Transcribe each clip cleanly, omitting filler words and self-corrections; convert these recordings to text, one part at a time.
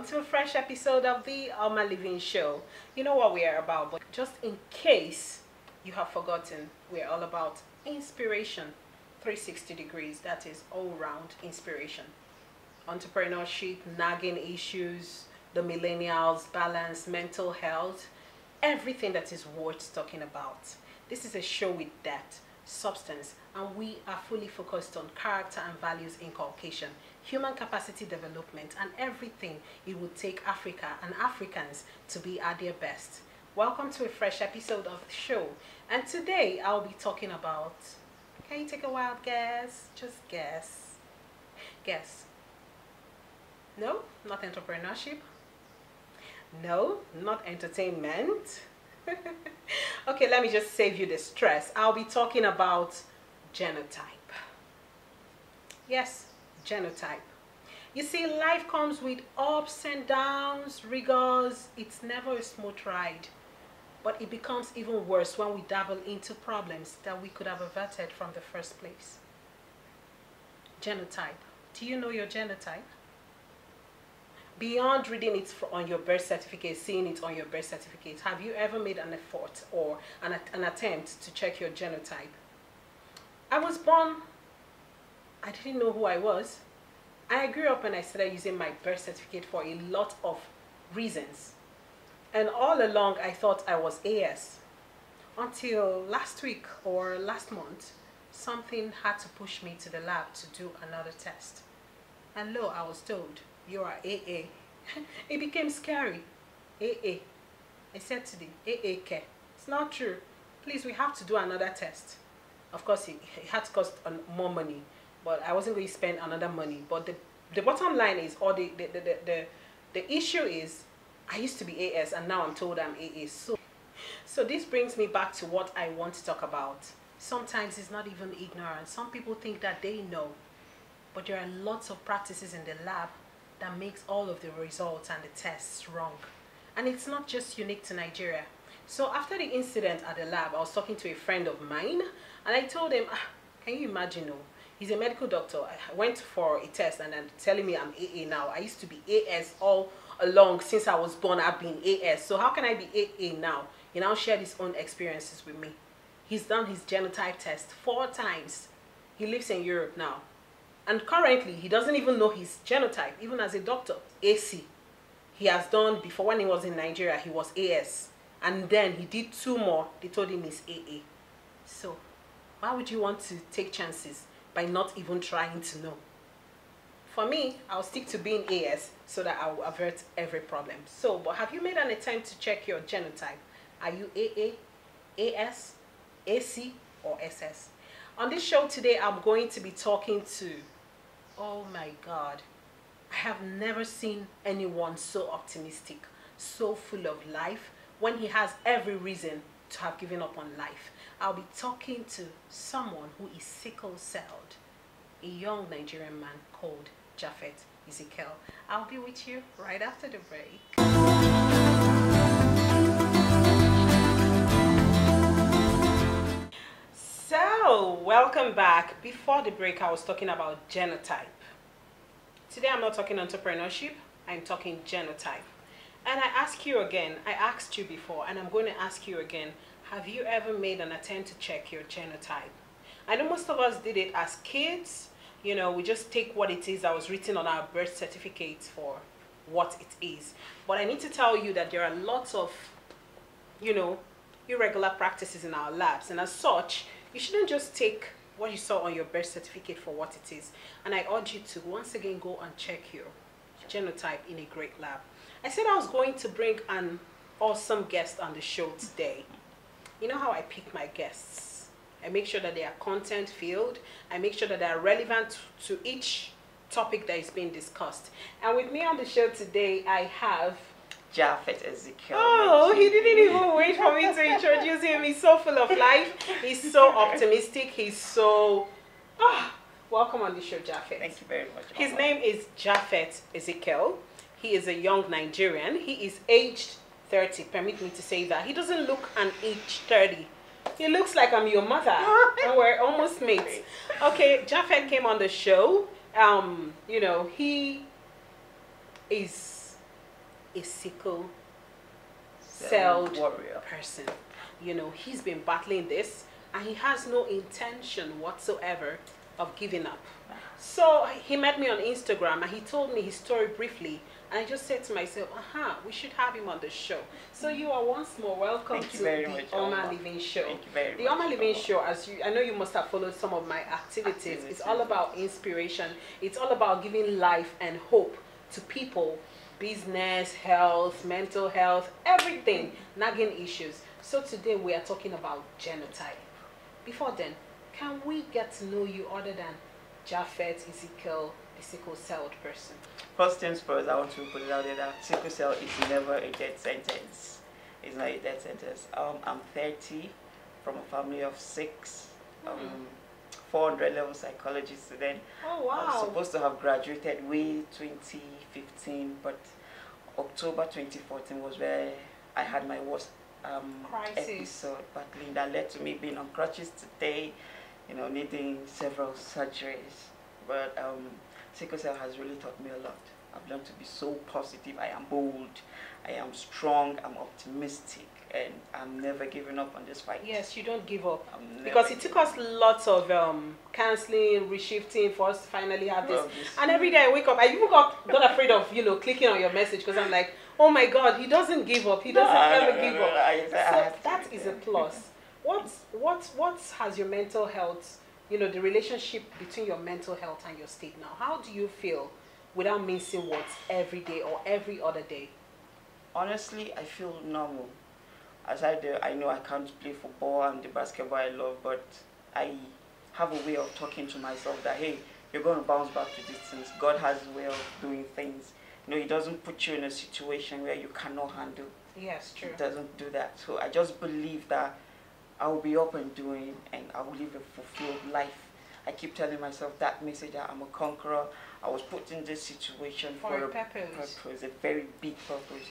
to a fresh episode of the Alma Living Show. You know what we are about, but just in case you have forgotten, we're all about inspiration, 360 degrees, that is all-round inspiration. Entrepreneurship, nagging issues, the millennials, balance, mental health, everything that is worth talking about. This is a show with depth, substance, and we are fully focused on character and values inculcation, human capacity development, and everything it would take Africa and Africans to be at their best. Welcome to a fresh episode of the show, and today I'll be talking about, can you take a wild guess? Just guess. Guess. No, not entrepreneurship. No, not entertainment. Okay, let me just save you the stress. I'll be talking about genotype. Yes, genotype. You see, life comes with ups and downs, rigors. It's never a smooth ride. But it becomes even worse when we dabble into problems that we could have averted from the first place. Genotype. Do you know your genotype? Beyond reading it on your birth certificate, seeing it on your birth certificate, have you ever made an effort or an attempt to check your genotype? I was born, I didn't know who I was. I grew up and I started using my birth certificate for a lot of reasons. And all along I thought I was AS. Until last week or last month, something had to push me to the lab to do another test. And lo, I was told, you are AA. It became scary. AA. I said to the AA care, it's not true. Please, we have to do another test. Of course, it had to cost more money, but I wasn't going to spend another money. But the bottom line is, or the issue is, I used to be AS and now I'm told I'm AA. So this brings me back to what I want to talk about. Sometimes it's not even ignorance. Some people think that they know, but there are lots of practices in the lab that makes all of the results and the tests wrong. And it's not just unique to Nigeria. So after the incident at the lab, I was talking to a friend of mine and I told him, can you imagine, no? He's a medical doctor. I went for a test and then telling me I'm AA now. I used to be AS all along. Since I was born, I've been AS. So how can I be AA now? He now shared his own experiences with me. He's done his genotype test 4 times. He lives in Europe now. And currently, he doesn't even know his genotype, even as a doctor. AC. He has done, before when he was in Nigeria, he was AS. And then he did 2 more. They told him he's AA. So, why would you want to take chances by not even trying to know? For me, I'll stick to being AS so that I will avert every problem. So, but have you made an attempt to check your genotype? Are you AA, AS, AC, or SS? On this show today, I'm going to be talking to, oh my God, I have never seen anyone so optimistic, so full of life, when he has every reason to have given up on life. I'll be talking to someone who is sickle-celled, a young Nigerian man called Japheth Ezekiel. I'll be with you right after the break. So, welcome back. Before the break, I was talking about genotype. Today, I'm not talking entrepreneurship. I'm talking genotype. And I ask you again, I asked you before, and I'm going to ask you again, have you ever made an attempt to check your genotype? I know most of us did it as kids. You know, we just take what it is that was written on our birth certificates for what it is. But I need to tell you that there are lots of, you know, irregular practices in our labs. And as such, you shouldn't just take what you saw on your birth certificate for what it is. And I urge you to once again go and check your genotype in a great lab. I said I was going to bring an awesome guest on the show today. You know how I pick my guests? I make sure that they are content filled. I make sure that they are relevant to each topic that is being discussed. And with me on the show today, I have Japheth Ezekiel. Oh, he didn't even wait for me to introduce him. He's so full of life. He's so optimistic. He's so... welcome on the show, Japheth. Thank you very much. His name is Japheth Ezekiel. He is a young Nigerian. He is aged 30. Permit me to say that. He doesn't look an age 30. He looks like I'm your mother. And we're almost mates. Okay, Japheth came on the show. You know, he is a sickle Cell celled warrior. person. You know, he's been battling this and he has no intention whatsoever of giving up. So he met me on Instagram and he told me his story briefly. And I just said to myself, we should have him on the show. So you are once more welcome to the Oma Living Show. Thank you very much. The Oma Living Show, I know you must have followed some of my activities. It's all about inspiration. It's all about giving life and hope to people, business, health, mental health, everything, nagging issues. So today we are talking about genotype. Before then, can we get to know you other than Japheth, Ezekiel, the sickle-celled person? First things first, I want to put it out there that sickle cell is never a death sentence. It's not a death sentence. I'm 30, from a family of 6, 400 level psychology student. Oh wow! I was supposed to have graduated way 2015, but October 2014 was where I had my worst episode battling that led to me being on crutches today, you know, needing several surgeries. But sickle cell has really taught me a lot. I've learned to be so positive. I am bold, I am strong, I'm optimistic, and I'm never giving up on this fight. Yes, you don't give up. Because it took us lots of cancelling, reshifting for us to finally have this. And every day I wake up, I even got afraid of, you know, clicking on your message because I'm like, oh my God, he doesn't give up. He doesn't ever give up. So that is a plus. What has your mental health, you know, the relationship between your mental health and your state now? How do you feel without mincing words every day or every other day? Honestly, I feel normal. Aside there, I know I can't play football and the basketball I love, but I have a way of talking to myself that, hey, you're going to bounce back to these things. God has a way of doing things. You know, He doesn't put you in a situation where you cannot handle. Yes, true. He doesn't do that. So I just believe that I will be up and doing, and I will live a fulfilled life. I keep telling myself that message that I'm a conqueror. I was put in this situation for a purpose, a very big purpose.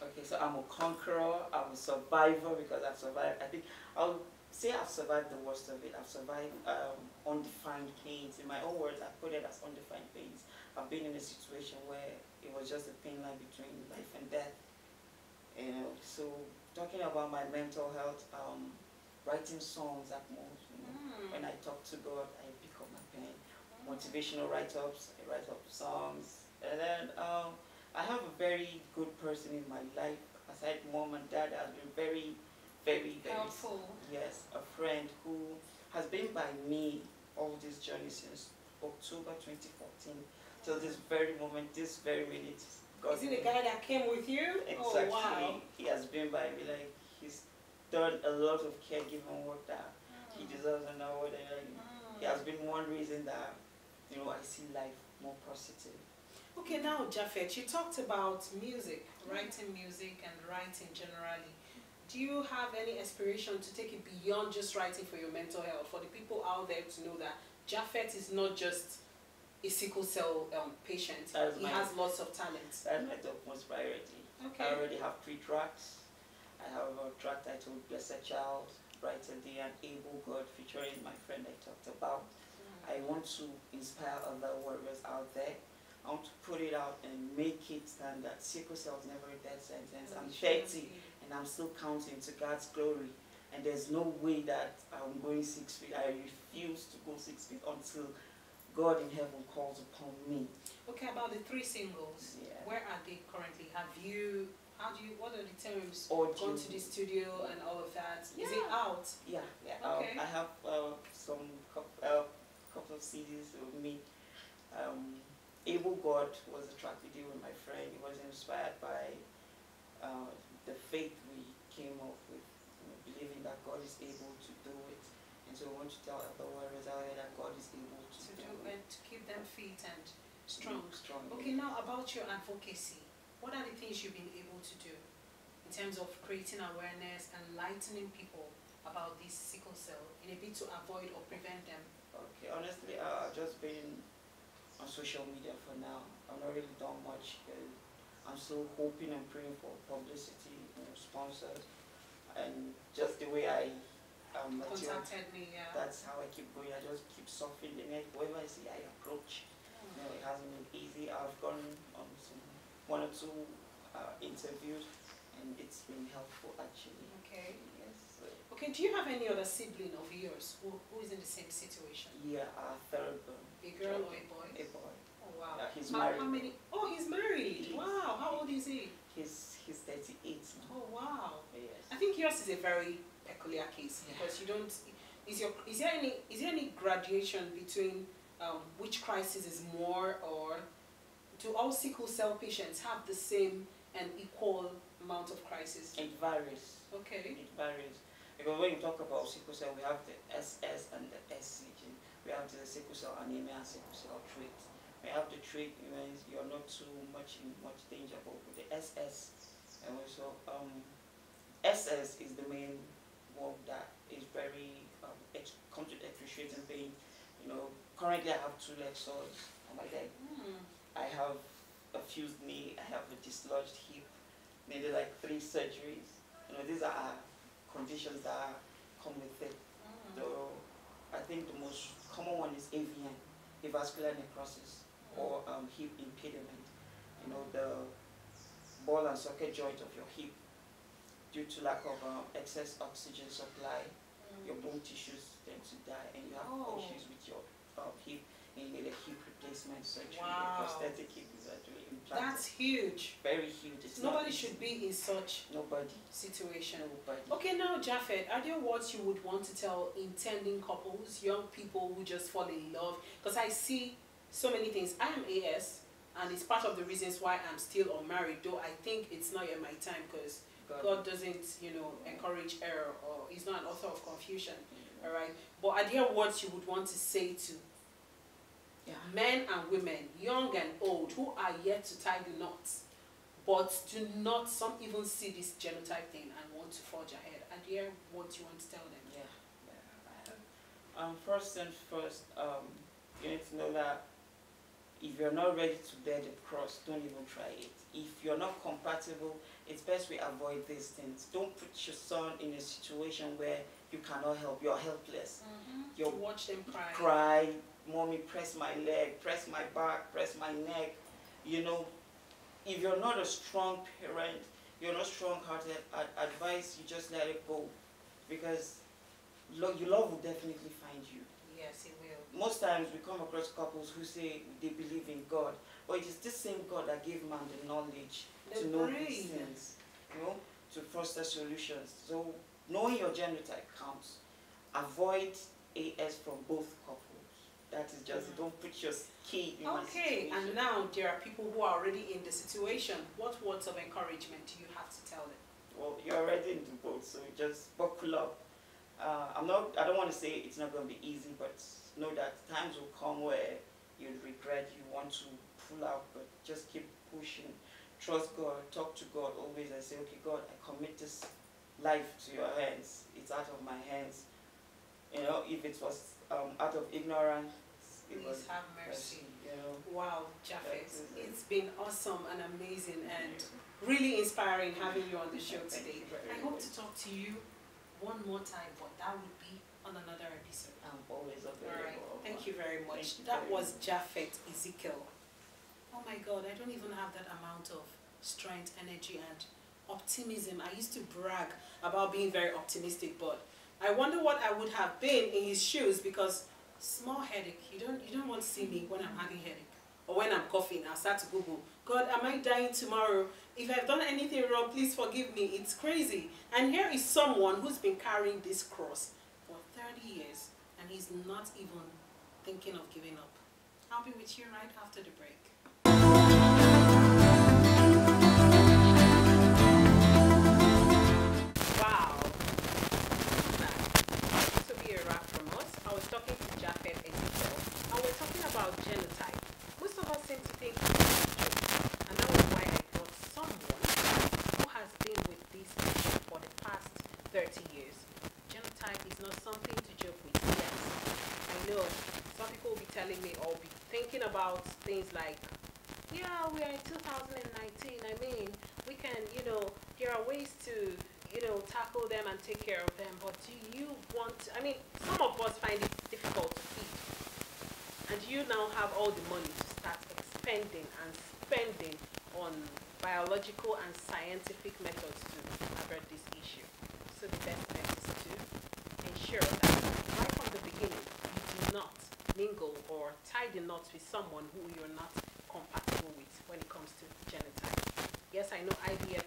Okay, so I'm a conqueror, I'm a survivor because I've survived. I think I'll say I've survived the worst of it. I've survived undefined pains. In my own words, I put it as undefined pains. I've been in a situation where it was just a thin line between life and death. You know, so talking about my mental health, writing songs at most. You know, when I talk to God, I pick up my pen. Motivational write-ups, I write up songs, and then I have a very good person in my life. Aside mom and dad, has been very, very helpful. Yes, a friend who has been by me all this journey since October 2014 till this very moment, this very minute. Is he the guy that came with you? Exactly. Oh, wow. He has been by me. Like, he's done a lot of caregiving work that he deserves an award. And he has been one reason that, you know, I see life more positive. Okay, now Japheth, you talked about music, writing music and writing generally. Do you have any aspiration to take it beyond just writing for your mental health? For the people out there to know that Japheth is not just a sickle cell patient. He has lots of talents. That's my topmost priority. Okay. I already have 3 tracks. I have a track titled Blessed Child, Brighter Day, and Able God, featuring my friend I talked about. I want to inspire other warriors out there. I want to put it out and make it stand that sickle cell is never a death sentence. I'm 30 and I'm still counting to God's glory. And there's no way that I'm going 6 feet. I refuse to go 6 feet until God in heaven calls upon me. Okay, about the 3 singles, where are they currently? What are the terms? Gone to the studio and all of that. Is it out? Yeah. Okay. I have some couple of CDs with me. Able God was a track we did with my friend. It was inspired by the faith we came up with, you know, believing that God is able to do it. And so I want to tell other warriors out there that God is able to do it. To keep them fit and strong. Okay, yeah. now about your advocacy. What are the things you've been able to do in terms of creating awareness and enlightening people about this sickle cell in a bit to avoid or prevent them? Okay, honestly, I've just been on social media for now. I've not really done much. I'm still hoping and praying for publicity, you know, sponsors, and just the way I material. Contacted me, yeah. That's how I keep going. I just keep surfing the net. Whoever I see, I approach. You know, it hasn't been easy. I've gone on some one or two interviews, and it's been helpful actually. Okay. Yes. Okay. Do you have any other sibling of yours who is in the same situation? Yeah, our third born. A girl or a boy? A boy. Oh wow. Yeah, he's married. How many? Oh, he's married. Wow. How old is he? He's 38 now. Oh wow. Yes. I think yours is a very peculiar case because you don't. Is there any graduation between which crisis is more, or do all sickle cell patients have the same and equal amount of crisis? It varies. Okay. It varies. Because when you talk about sickle cell, we have the SS and the SC gene. We have the sickle cell anemia and sickle cell trait. We have the trait, means you're not too much in much danger, but with the SS, and also SS is the main one that is very comes with excruciating pain. You know, currently I have 2 leg sores on my leg. I have a fused knee. I have a dislodged hip. Needed like 3 surgeries. You know, these are conditions that come with it. So I think the most common one is AVN, avascular necrosis, or hip impediment. You know, the ball and socket joint of your hip, due to lack of excess oxygen supply, your bone tissues tend to die, and you have issues with your hip, and you need a hip replacement surgery. Wow. A prosthetic hip is actually implanted. That's huge. Very huge. It's Nobody should be in such situation. Nobody. Okay, now Japheth, are there words you would want to tell intending couples, young people who just fall in love? Because I see so many things. I am AS, and it's part of the reasons why I'm still unmarried, though I think it's not yet my time, because God doesn't, you know, encourage error, or He's not an author of confusion. All right. But are there words you would want to say to men and women, young and old, who are yet to tie the knots, but do not, some even see this genotype thing and want to forge ahead? Are there words you want to tell them? First and first, you need to know that if you're not ready to bear the cross, don't even try it. If you're not compatible, it's best we avoid these things. Don't put your son in a situation where you cannot help. You're helpless. You watch them cry. Cry, mommy, press my leg, press my back, press my neck. You know, if you're not a strong parent, you're not strong-hearted, I'd advise you just let it go, because your love will definitely find you. Yes, it will. Most times we come across couples who say they believe in God, but it is this same God that gave man the knowledge to know these things, you know, to foster solutions. So knowing your genotype counts. Avoid AS from both couples. That is just, don't put your key in my situation. And now there are people who are already in the situation. What words of encouragement do you have to tell them? Well, you're already in the boat, so just buckle up. I don't want to say it's not going to be easy, but know that times will come where you'll regret, you want to pull out, but just keep pushing. Trust God, talk to God always, and say, okay, God, I commit this life to your hands. It's out of my hands. You know, if it was out of ignorance, please have mercy. You know. Wow, Japheth, it's been awesome and amazing and really inspiring having you on the show today. I hope to talk to you one more time, but that would be on another episode. I'm always available. All right. Thank you very much. That was Japheth Ezekiel. Oh my God, I don't even have that amount of strength, energy, and optimism. I used to brag about being very optimistic, but I wonder what I would have been in his shoes, because small headache. You don't want to see me when I'm having headache or when I'm coughing. I'll start to Google, God, am I dying tomorrow? If I've done anything wrong, please forgive me. It's crazy. And here is someone who's been carrying this cross for 30 years, and he's not even thinking of giving up. I'll be with you right after the break. Wow. This will be a wrap from us. I was talking to Japheth Ezekiel, and we're talking about genotype. Most of us seem to think it's a joke, and that was why I brought someone who has been with this issue for the past 30 years. Genotype is not something to joke with. Yes, I know some people will be telling me or be thinking about things like, yeah, we are in 2019. I mean, we can, there are ways to, tackle them and take care of them, but do you want, I mean, some of us find it difficult to feed. And you now have all the money to start expending and spending on biological and scientific methods to avert this issue. So the best bet is to ensure that right from the beginning, you do not mingle or tie the knots with someone who you're not compatible with when it comes to genotype. Yes, I know IVF